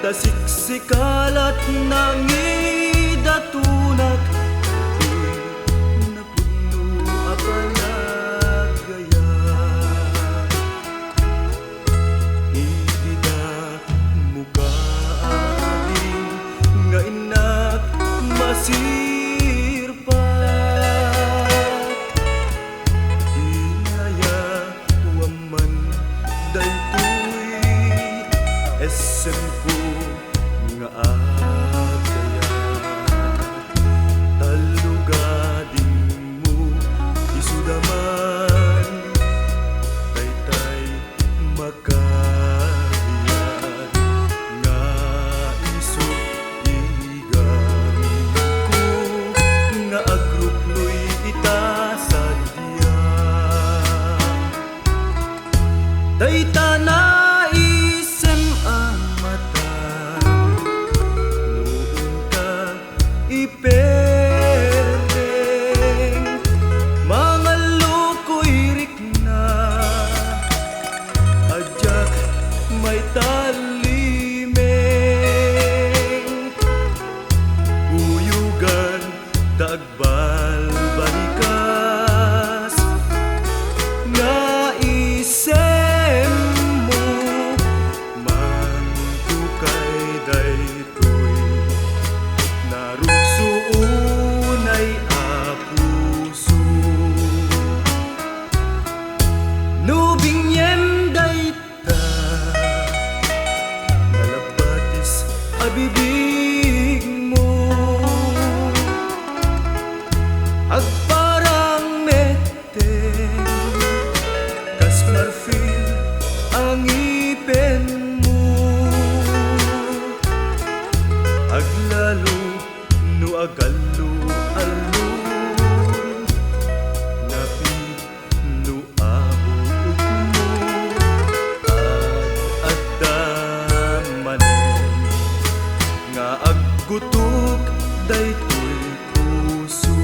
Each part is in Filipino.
Siksikalat nangidatunak uy napuno apalagaya itida muka ading nga inak masirpat inaya waman daytoy SM ko nga agaya talugading mo isudaman taytay makariyan nga isut igam ko nga agrupnoy itasadya tayta na iperdeng mga lukoy rikna adyak may talimeng uyugan dagbal balikas nga isem mo mantukay daytoy narugsuunay apuso nubinyem dayta nalabatis abibig mo agparang meteng kas marfil ang ipen mo aglalo no agalo alun napi no abuot mo adamanen nga aggutok daytoy puso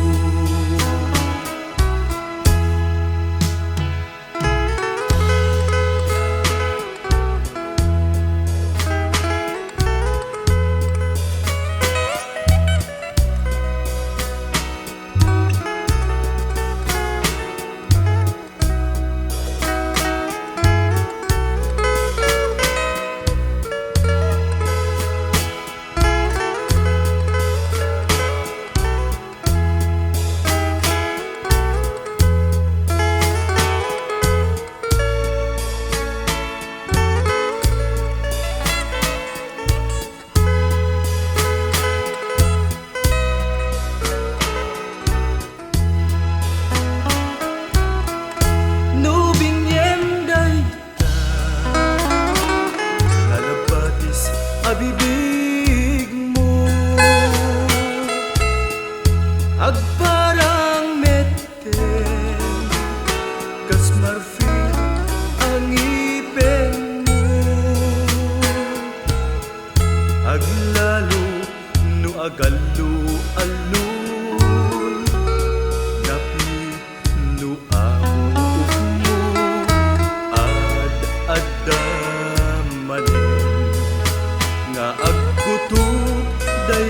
abibig mo agparang meteng kas marfil ang ipen mo aglalo no agalo alun napi no abuok mo adamanen nga aggutok day